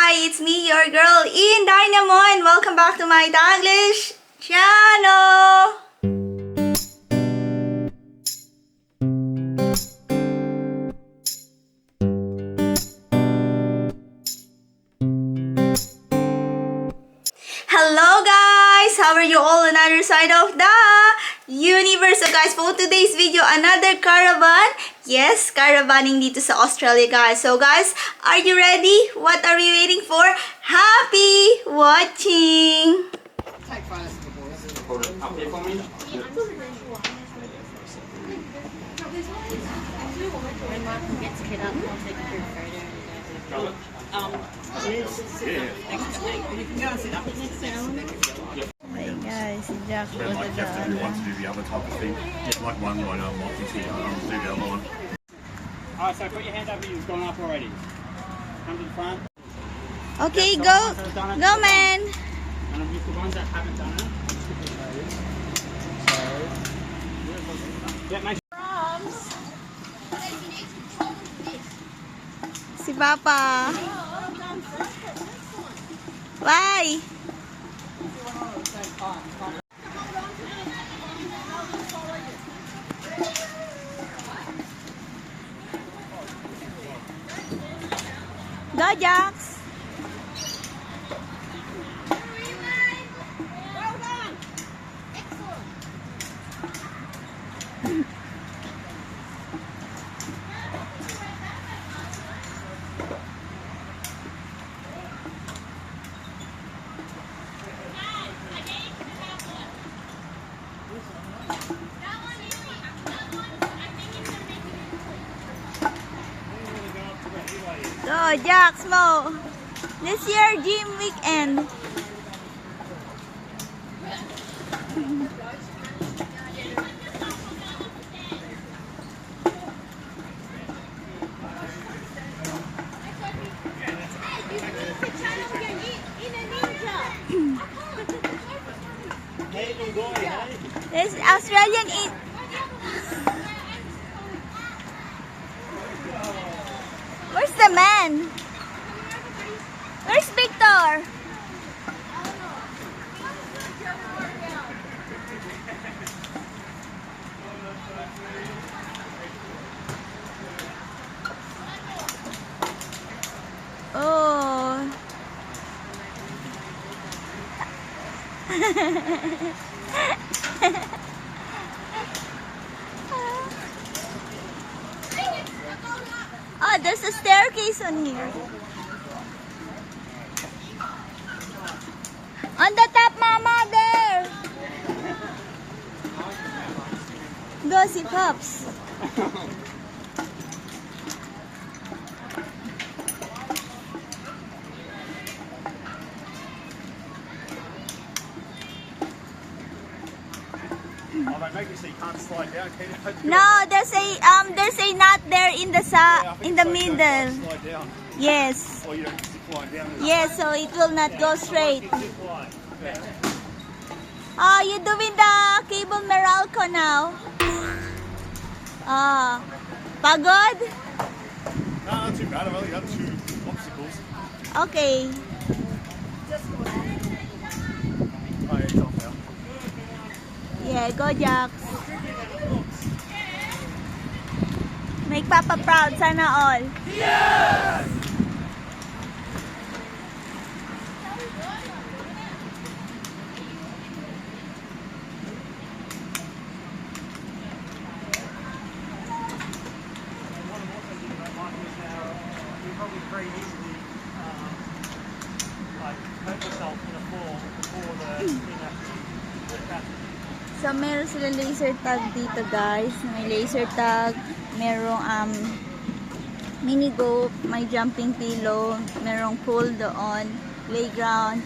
Hi, it's me, your girl, in Dynamo, and welcome back to my Taglish channel! Hello guys! How are you all on the other side of the universe? So guys, for today's video, another caravan. Yes, caravaning dito sa Australia guys. So guys, are you ready? What are we waiting for? Happy watching! Hold it up here for me. When Mark gets kid up, I'll take a group photo. Got it? Hey guys, si Jack Where like you have to do one to do the other type of thing. Like one line multi to do the other one. Alright, so put your hand over you. It's gone up already. Come to the front. Okay, go! Go man! And I'll use the ones that haven't done it. Yeah, make Si Papa. Bye! Go, Jax! Go, Jax mo! This year, gym weekend. This Australian eat. Where's the man? Where's Victor? Oh. Oh, there's a staircase on here. On the top, Mama, there. Go, si Pops. Oh, they make you so you can't slide down, can you? No, there's a knot there in the in the middle. Slide down. Yes. Or you don't zip line down. Yes, so it will not go straight. Zip line. Oh, you doing the cable Meralco now? Ah, pagod? No, not too bad. I've only done 2 obstacles. Okay. Oh, yeah, it's off now. Yeah, go Jax. Make Papa proud, sana all. You probably very easily like hurt yourself in a fall before the thing actually. So, meron sila laser tag dito, guys. May laser tag, merong mini go, may jumping pillow, merong pool doon, playground,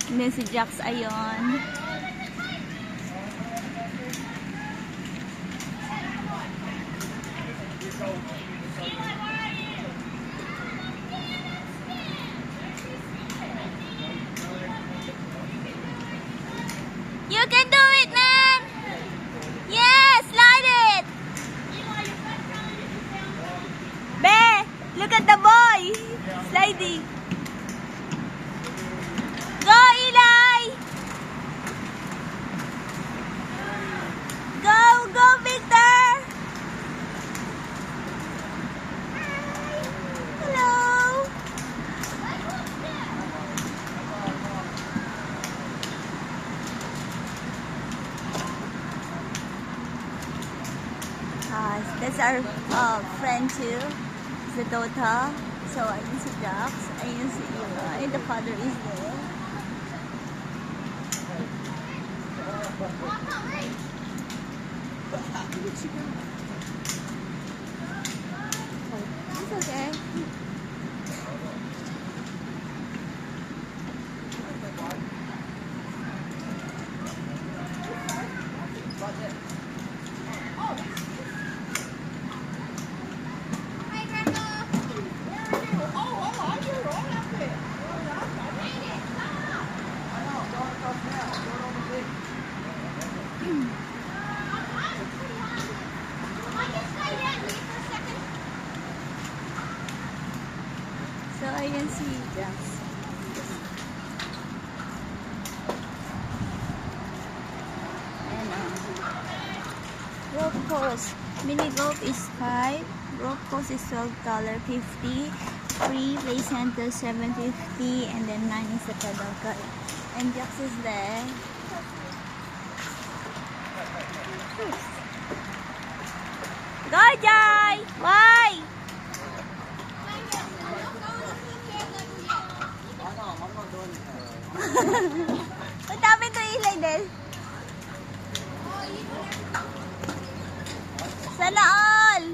and then si Jax ayon. You can do it, man! Yes, slide it! Be, look at the boy! Sliding. our friend too. It's the Dota. So, ayun si Jax. Ayun si Eli. The father is there. It's okay. So, ayan si Jax. And, rope course. Mini golf is 5. Rope course is $12.50. Free play center $7.50. And then 9 is the pedal cut. And Jax is there. Go, Jai! Why? Ang dami ito ilay din. Sana all!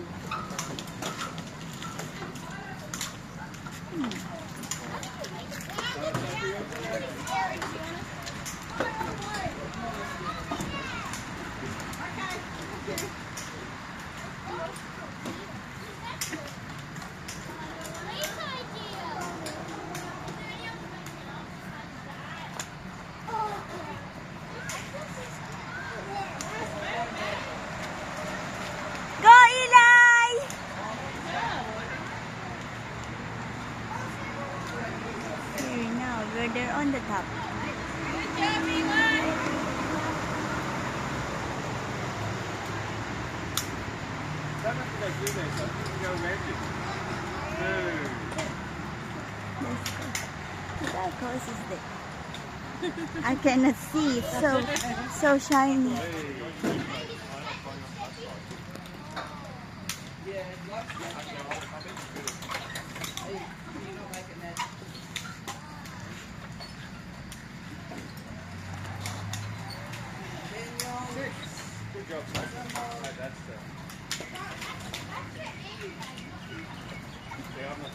Go, Eli! Here now, we're there on the top. Let's go. That course is there. I cannot see. It's so shiny. Good job, son. That's yeah, I'm not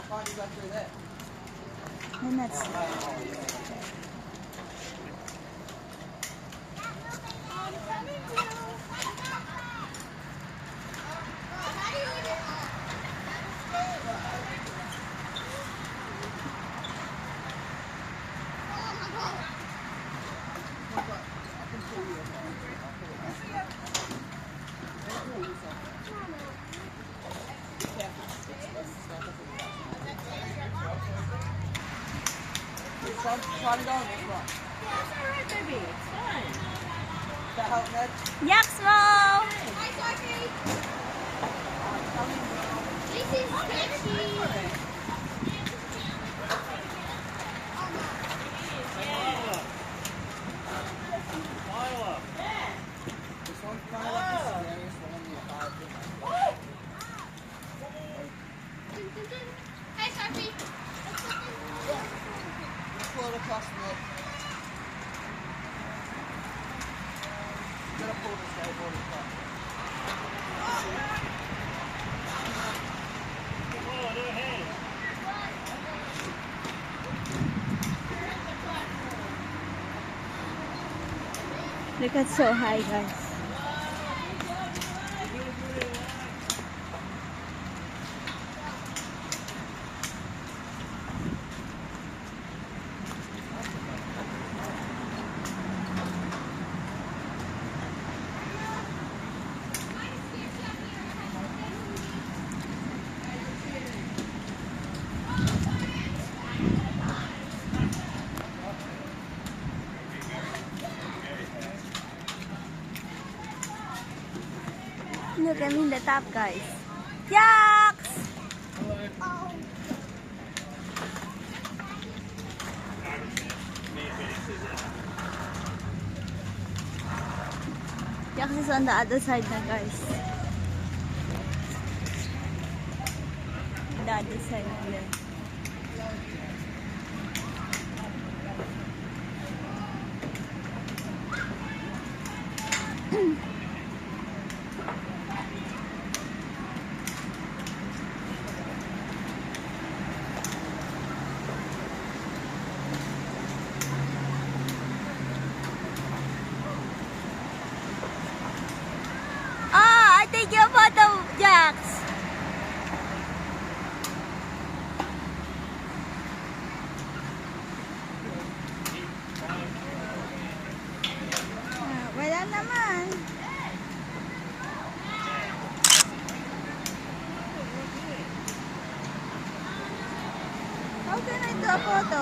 going to go through there. And that's Try to go on this one. That's alright, baby. It's fine. Does that help, Ned? Yaxmo! Hi, Sophie. This is sketchy. This one's kind of like the scariest one in the entire thing. Hi, Sophie. Just pull it across the neck. You gotta pull the skateboard across. Look at so high, guys. Look, I'm in the top, guys. Jax! Jax is on the other side na, guys. The other side na yan. I take your photo, Jax. Wala naman. How can I do a photo?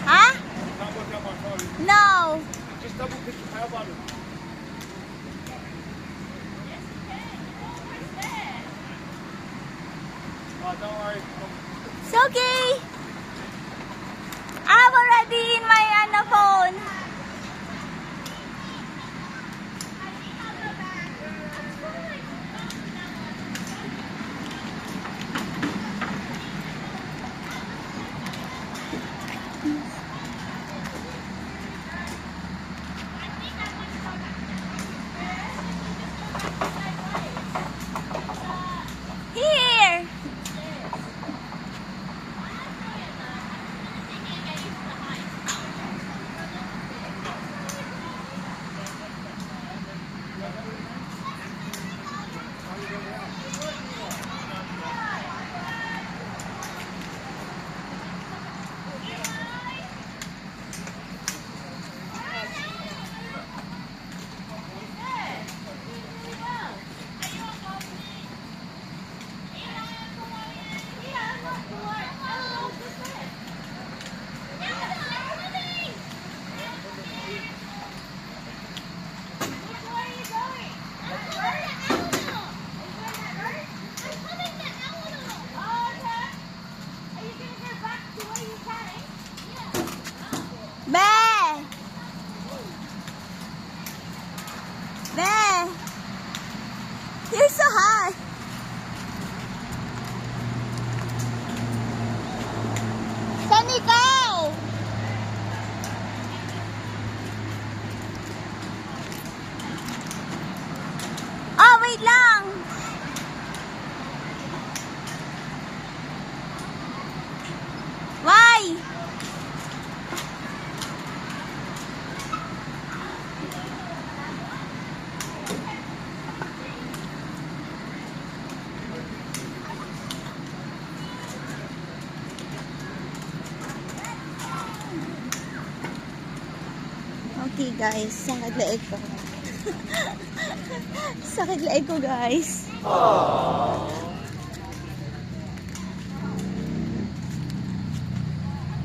Huh? No. Just double click the power button. Oh, don't worry. It's okay. I'm already in my phone. Here. Bear! Bear! You're so high! Saan ikaw? Oh, wait lang! Why? Okay guys, sakit leeg ko. Sakit leeg ko guys.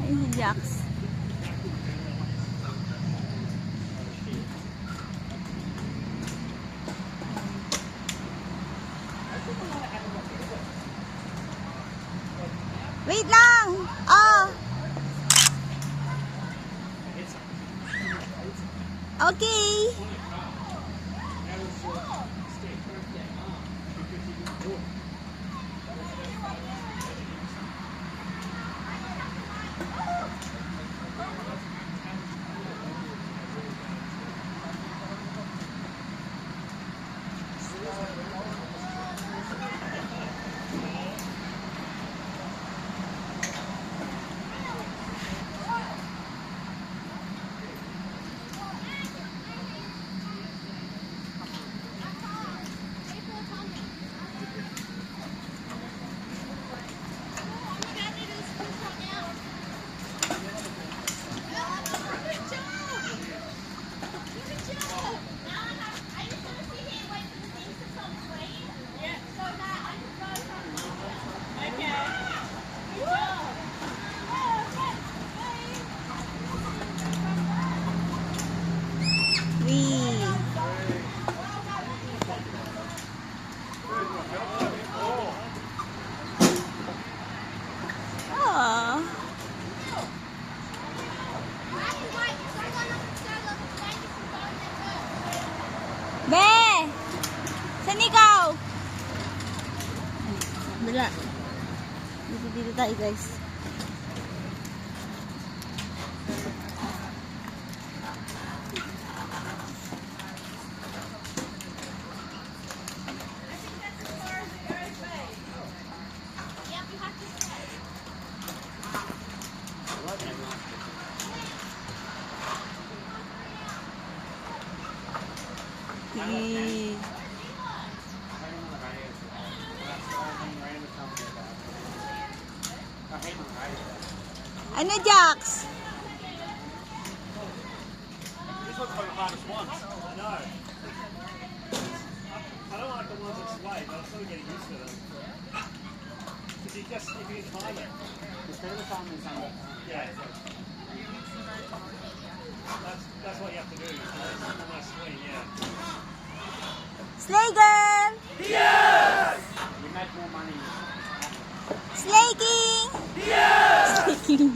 Ayun si Jax. Wait lang! Oh! Okay. Wala. Dito tayo guys. Sige. Ano, Jax? This one's one of the hardest ones. I know. I don't like the ones that sway, but I'm sort of getting used to them. If you can time it. Instead of the time is under. Yeah. That's what you have to do. Almost swing, yeah. Slay girl! You make more money. Slay king! Slay king.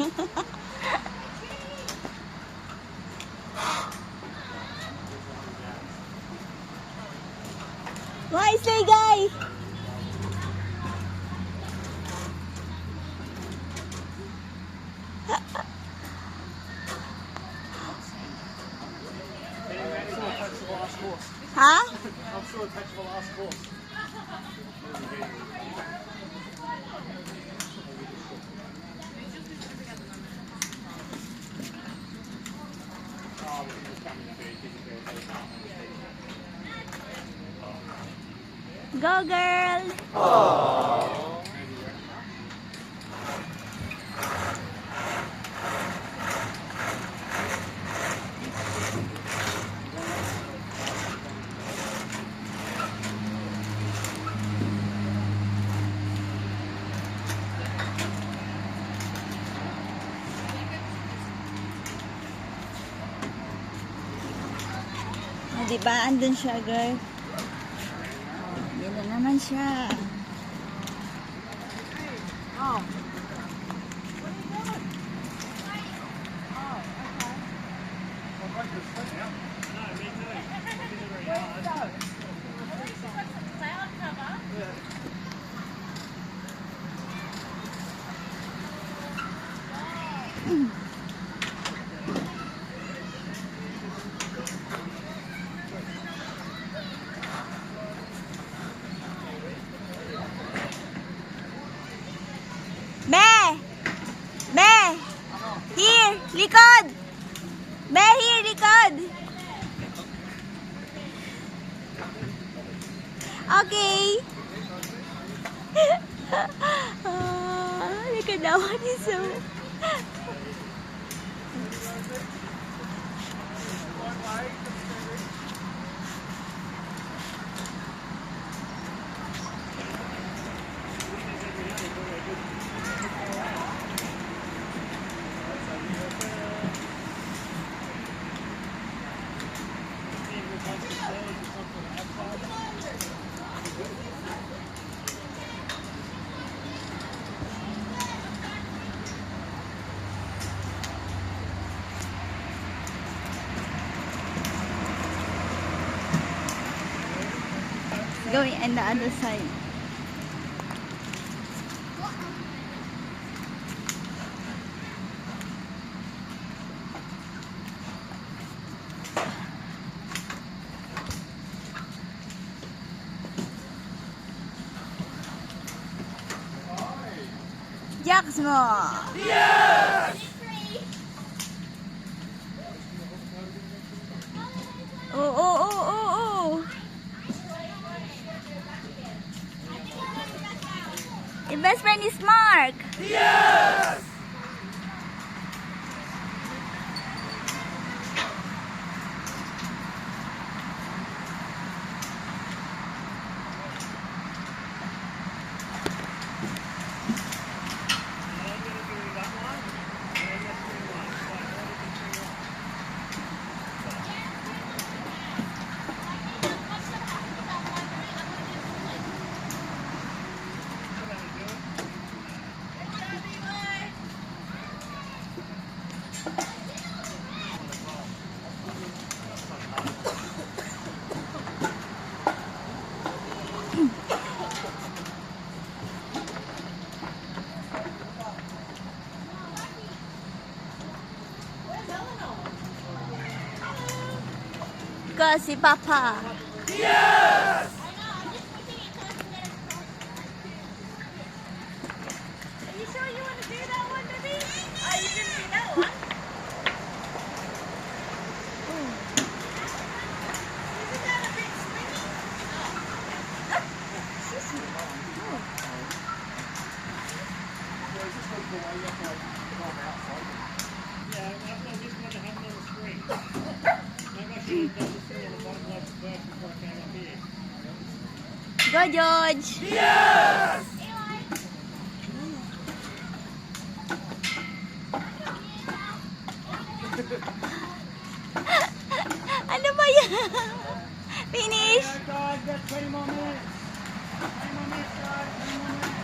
Why slay guy? I'm sure it takes the last horse. Ha? I'm sure it takes the last horse. Go girl! Diba, andun siya girl. Yan na naman siya. Oh. Be! Here! Likod! Be, here! Likod! Okay! Likod daw ni so. Going on the other side. Jax mo! Oh. Your best friend is Mark. Yes! si Papa. Are you sure you want to do that one, baby? Oh, you didn't do that one. Isn't that a bit swingy? Yeah, I just want to have it on the screen. Maybe I should have done this thing on the bottom left first before I came up here. Go, George! Ano ba yan? Finish! Alright, guys, got 20 more minutes. 20 more minutes, guys. 20 more minutes.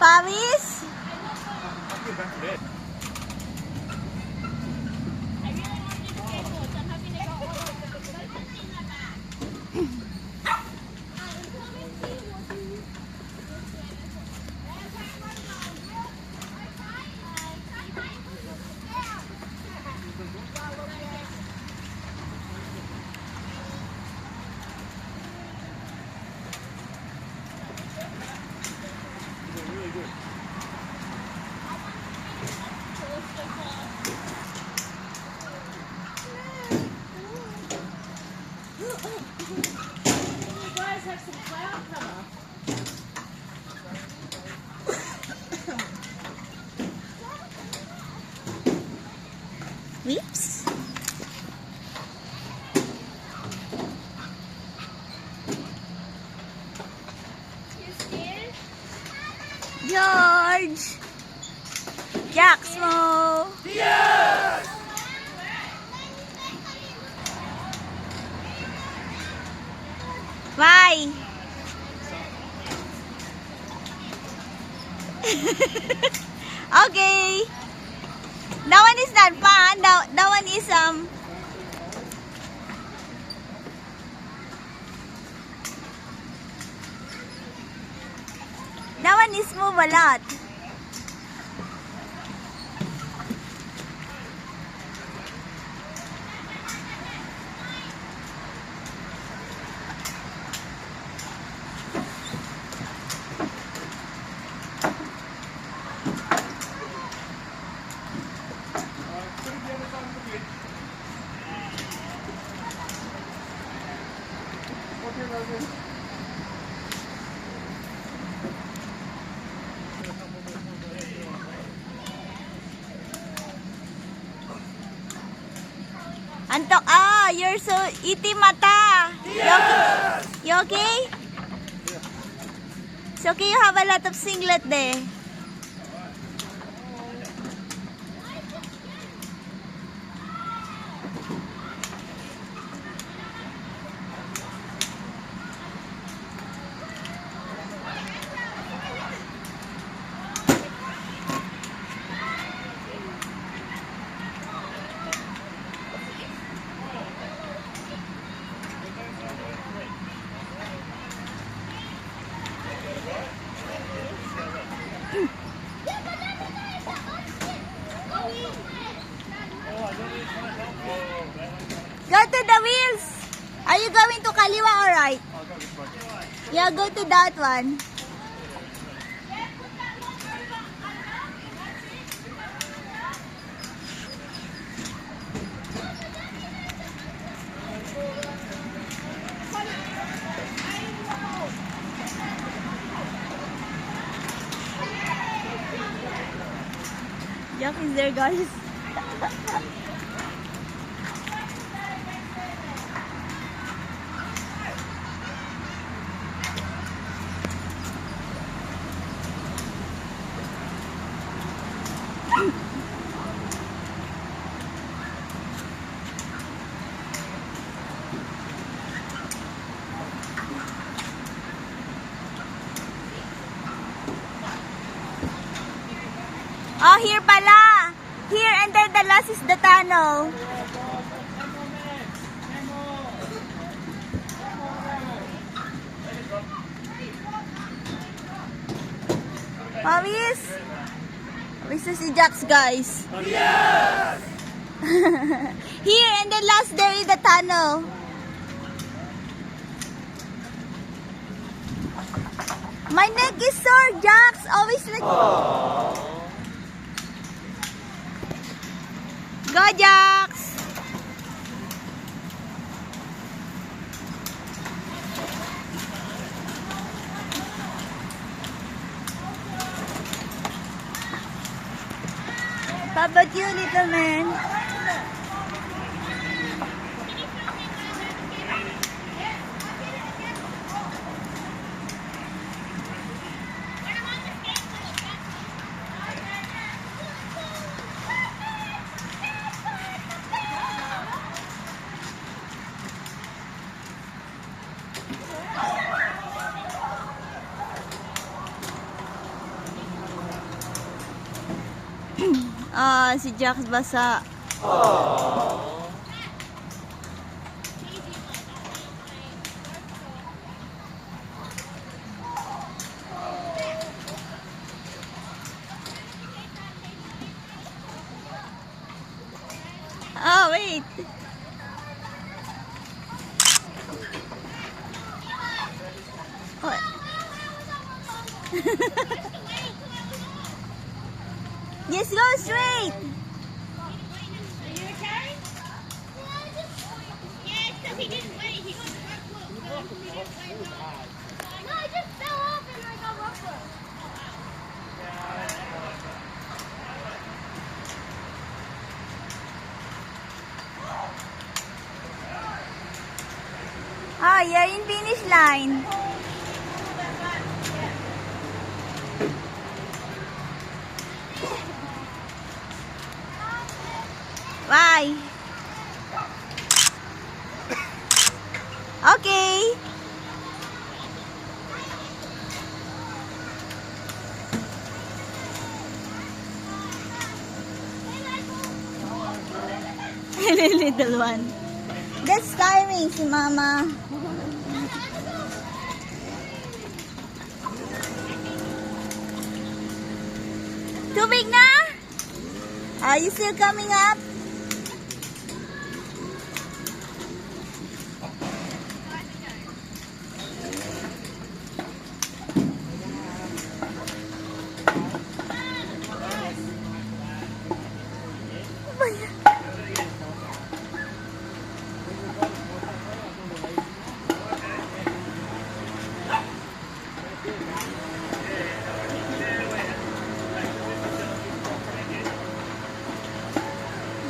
Paris? You guys have some cloud cover. Whips? You scared? George! Jaxmo! Why? Okay. That one is not fun. That one is that one is move a lot. Antok, you're so iti mata. You okay? It's okay, you have a lot of singlet there. Go to the wheels. Are you going to Kaliwa or right? I'll go this way. Yeah, go to that one. Jack is there, guys. Oh, here pala. Here and then the last is the tunnel. Pawis! Pawis na si Jax, guys. Yes! Here and then last there is the tunnel. My neck is sore, Jax. Always like... Go, Jax! How about you, little man? Ah, si Jax basa. Oh, wait. What? Yes, go straight. Are you okay? Yeah, because he didn't wait. He got rock. He didn't wait. No, I just fell off and I got rock. Ah, you're in finish line. Bye. Okay. Little one. That's tiring si Mama. Tubig na? Are you still coming up?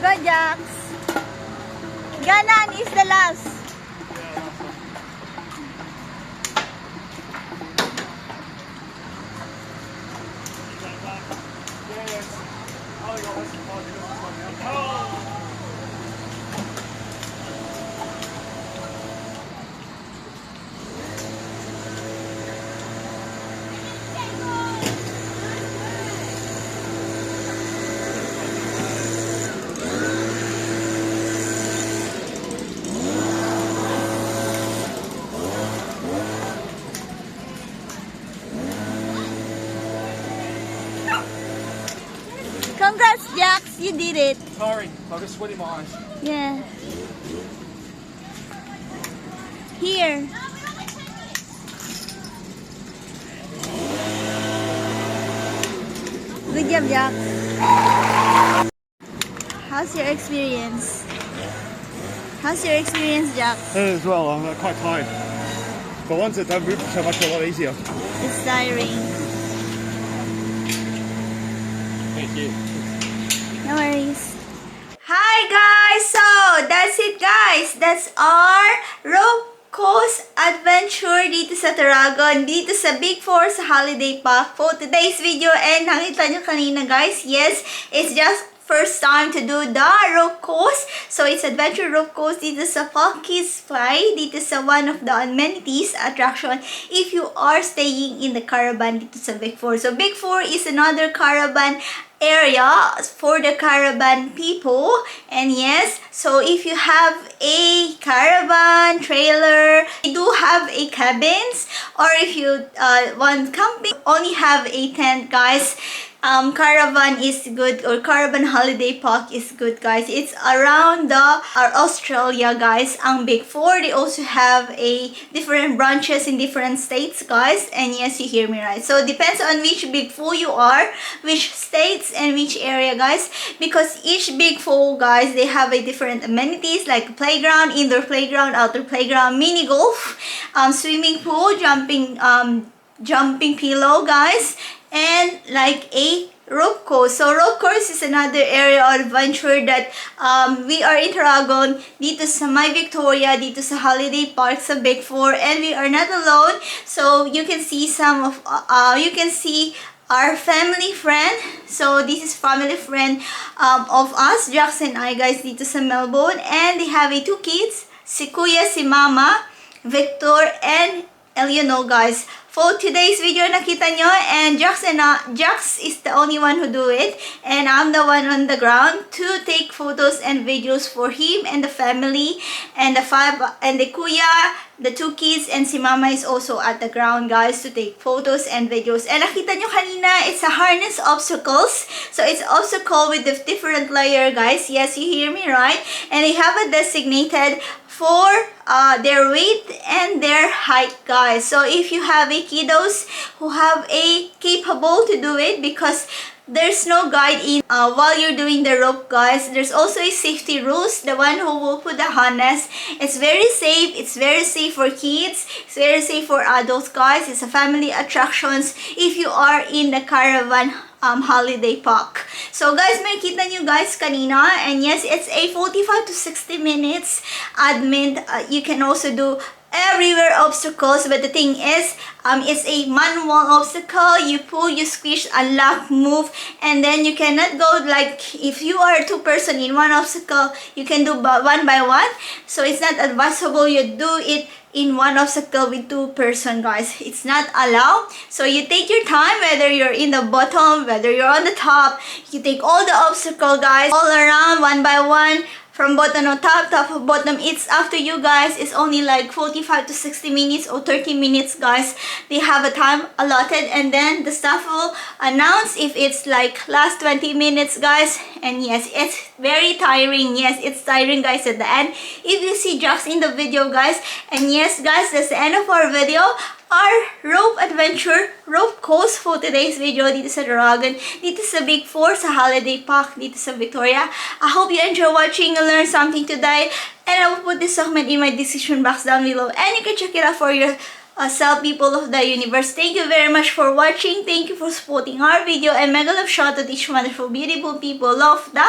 Go, Jax. Ganan is the last. Congrats, Jax. You did it. Sorry, I've got sweat in my eyes. Yeah. Here. Good job, Jax. How's your experience? How's your experience, Jax? As well, I'm quite tired. But once it's done, moving so much a lot easier. It's tiring. Thank you. No worries. Hi guys! So, that's it guys. That's our rope course adventure dito sa Taragon, dito sa Big Four sa Holiday Park for today's video. And nakita nyo kanina guys, yes, it's just first time to do the rope course. So, it's adventure rope course dito sa Park Kids Fly, dito sa one of the amenities attraction if you are staying in the caravan dito sa Big Four. So, Big Four is another caravan area for the caravan people. And yes, so if you have a caravan trailer, you do have a cabins, or if you want camping, only have a tent, guys, caravan is good, or caravan holiday park is good, guys. It's around our Australia, guys. Ang Big Four, they also have a different branches in different states, guys. And yes, you hear me right. So depends on which Big Four you are, which states and which area, guys. Because each Big Four, guys, they have a different amenities like playground, indoor playground, outdoor playground, mini golf, swimming pool, jumping pillow, guys, and like a rope course. So rope course is another area of adventure that we are in Tarragon, dito sa My Victoria, dito sa Holiday Park sa Big Four, and we are not alone. So you can see our family friend. So this is family friend of us, Jax and I, guys, dito sa Melbourne, and they have two kids, si Kuya, si Mama, Victor, and Eleanor, guys. For today's video, nakita nyo, and Jax is the only one who do it, and I'm the one on the ground to take photos and videos for him and the family, and the Kuya, the two kids, and si Mama is also at the ground, guys, to take photos and videos. And nakita nyo kanina, it's a harness obstacles. So it's obstacle with the different layer, guys. Yes, you hear me right? And they have a designated for their weight and their height, guys. So if you have a kiddos who have a capable to do it, because there's no guide in while you're doing the rope, guys. There's also a safety rules. The one who will put the harness, it's very safe. It's very safe for kids. It's very safe for adults, guys. It's a family attractions if you are in the caravan holiday park. So guys, makita nyo guys kanina, and yes, it's a 45 to 60 minutes admin. You can also do everywhere obstacles, but the thing is, it's a manual obstacle. You pull, you squish, unlock, move, and then you cannot go like if you are two person in one obstacle, you can do one by one. So it's not advisable you do it in one obstacle with two person, guys. It's not allowed. So you take your time, whether you're in the bottom, whether you're on the top, you take all the obstacle, guys, all around one by one. From bottom to top, top to bottom, it's after you, guys. It's only like 45 to 60 minutes or 30 minutes, guys. They have a time allotted, and then the staff will announce if it's like last 20 minutes, guys. And yes, it's very tiring. Yes, it's tiring, guys, at the end. If you see Jax in the video, guys. And yes, guys, that's the end of our video. Our rope adventure, rope course for today's video dito sa Tarragon, dito sa Big Four, sa Holiday Park, dito sa Victoria. I hope you enjoy watching and learn something today. And I will put this segment in my description box down below. And you can check it out for yourself, people of the universe. Thank you very much for watching. Thank you for supporting our video. And mega love shout out to each wonderful, beautiful people of the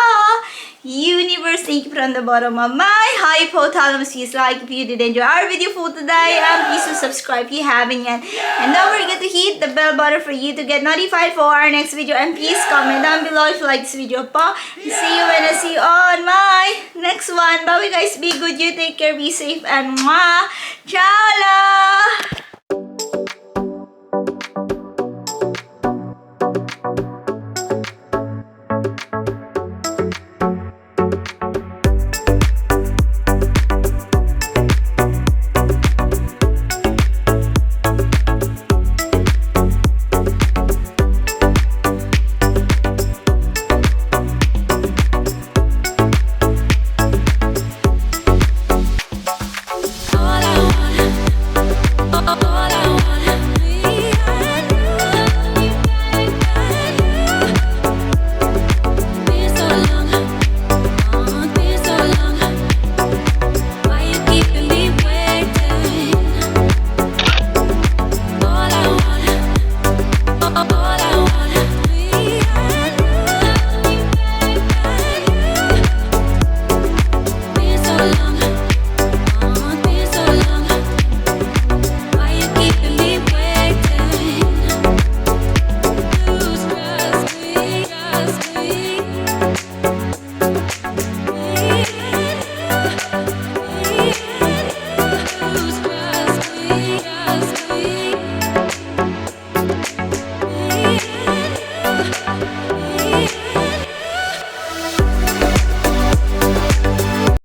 universe. Thank you from the bottom of my hypothalamus. Please like if you did enjoy our video for today, and please subscribe if you haven't yet, and don't forget to hit the bell button for you to get notified for our next video. And please comment down below if you like this video pa. See you when I see you on my next one. Bye guys, be good, you take care, be safe, and mwah, ciao.